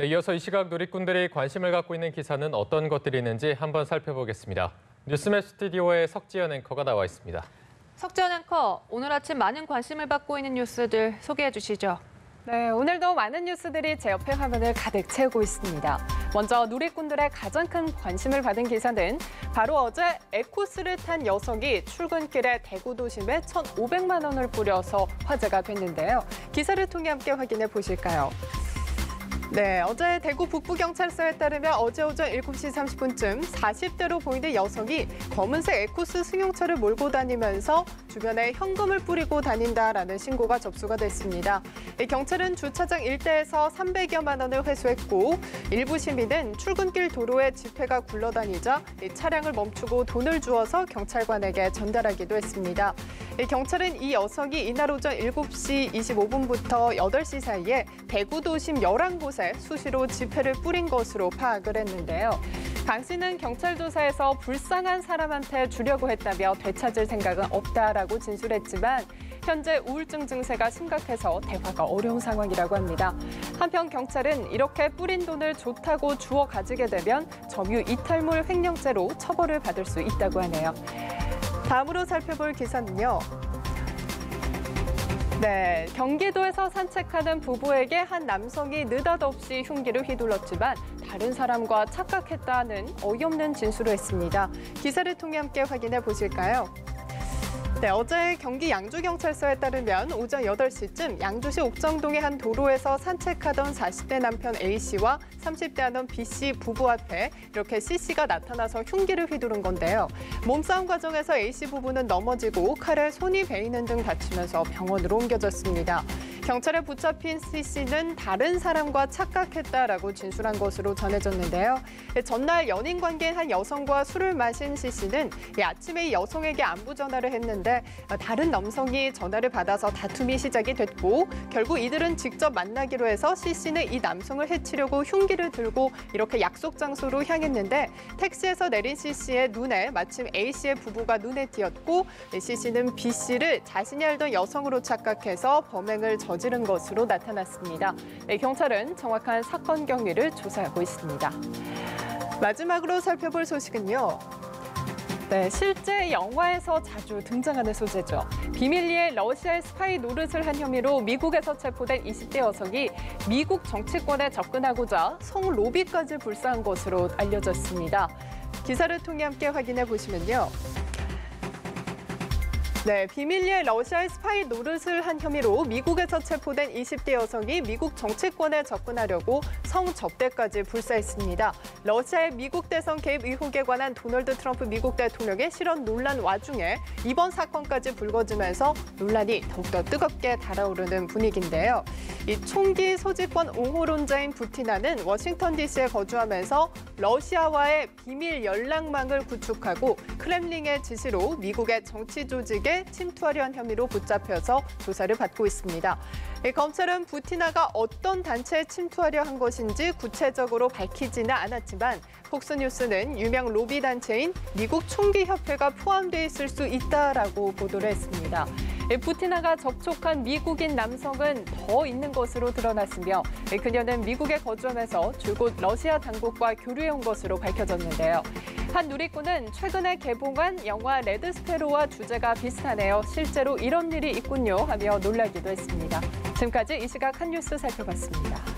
네, 이어서 이 시각 누리꾼들이 관심을 갖고 있는 기사는 어떤 것들이 있는지 한번 살펴보겠습니다. 뉴스맵 스튜디오에 석지연 앵커가 나와 있습니다. 석지연 앵커, 오늘 아침 많은 관심을 받고 있는 뉴스들 소개해 주시죠. 네, 오늘도 많은 뉴스들이 제 옆에 화면을 가득 채우고 있습니다. 먼저 누리꾼들의 가장 큰 관심을 받은 기사는 바로 어제 에코스를 탄 여성이 출근길에 대구 도심에 1,500만 원을 뿌려서 화제가 됐는데요. 기사를 통해 함께 확인해 보실까요? 네, 어제 대구 북부경찰서에 따르면 어제 오전 7시 30분쯤 40대로 보이는 여성이 검은색 에코스 승용차를 몰고 다니면서 주변에 현금을 뿌리고 다닌다라는 신고가 접수가 됐습니다. 경찰은 주차장 일대에서 300여만 원을 회수했고 일부 시민은 출근길 도로에 지폐가 굴러다니자 차량을 멈추고 돈을 주어서 경찰관에게 전달하기도 했습니다. 경찰은 이 여성이 이날 오전 7시 25분부터 8시 사이에 대구 도심 11곳에 수시로 지폐를 뿌린 것으로 파악을 했는데요. 강 씨는 경찰 조사에서 불쌍한 사람한테 주려고 했다며 되찾을 생각은 없다라고 진술했지만 현재 우울증 증세가 심각해서 대화가 어려운 상황이라고 합니다. 한편 경찰은 이렇게 뿌린 돈을 좋다고 주워 가지게 되면 점유 이탈물 횡령죄로 처벌을 받을 수 있다고 하네요. 다음으로 살펴볼 기사는요. 네, 경기도에서 산책하는 부부에게 한 남성이 느닷없이 흉기를 휘둘렀지만 다른 사람과 착각했다는 어이없는 진술을 했습니다. 기사를 통해 함께 확인해 보실까요? 네, 어제 경기 양주경찰서에 따르면 오전 8시쯤 양주시 옥정동의 한 도로에서 산책하던 40대 남편 A씨와 30대 하던 B씨 부부 앞에 이렇게 C씨가 나타나서 흉기를 휘두른 건데요. 몸싸움 과정에서 A씨 부부는 넘어지고 칼에 손이 베이는 등 다치면서 병원으로 옮겨졌습니다. 경찰에 붙잡힌 C씨는 다른 사람과 착각했다라고 진술한 것으로 전해졌는데요. 전날 연인 관계인 한 여성과 술을 마신 C씨는 아침에 이 여성에게 안부 전화를 했는데 다른 남성이 전화를 받아서 다툼이 시작이 됐고 결국 이들은 직접 만나기로 해서 C씨는 이 남성을 해치려고 흉기를 들고 이렇게 약속 장소로 향했는데 택시에서 내린 C씨의 눈에 마침 A씨의 부부가 눈에 띄었고 C씨는 B씨를 자신이 알던 여성으로 착각해서 범행을 저지른 것으로 나타났습니다. 경찰은 정확한 사건 경위를 조사하고 있습니다. 마지막으로 살펴볼 소식은요. 네, 실제 영화에서 자주 등장하는 소재죠. 비밀리에 러시아의 스파이 노릇을 한 혐의로 미국에서 체포된 20대 여성이 미국 정치권에 접근하고자 성 로비까지 불사한 것으로 알려졌습니다. 기사를 통해 함께 확인해 보시면요. 네, 비밀리에 러시아의 스파이 노릇을 한 혐의로 미국에서 체포된 20대 여성이 미국 정치권에 접근하려고 성접대까지 불사했습니다. 러시아의 미국 대선 개입 의혹에 관한 도널드 트럼프 미국 대통령의 실언 논란 와중에 이번 사건까지 불거지면서 논란이 더욱더 뜨겁게 달아오르는 분위기인데요. 이 총기 소지권 옹호론자인 부티나는 워싱턴 DC에 거주하면서 러시아와의 비밀 연락망을 구축하고 크렘린의 지시로 미국의 정치 조직에 침투하려 한 혐의로 붙잡혀서 조사를 받고 있습니다. 검찰은 부티나가 어떤 단체에 침투하려 한 것인지 구체적으로 밝히지는 않았지만 폭스뉴스는 유명 로비 단체인 미국 총기협회가 포함돼 있을 수 있다라고 보도를 했습니다. 부티나가 접촉한 미국인 남성은 더 있는 것으로 드러났으며 그녀는 미국에 거주하면서 줄곧 러시아 당국과 교류해온 것으로 밝혀졌는데요. 한 누리꾼은 최근에 개봉한 영화 레드스페로와 주제가 비슷하네요. 실제로 이런 일이 있군요 하며 놀라기도 했습니다. 지금까지 이 시각 한 뉴스 살펴봤습니다.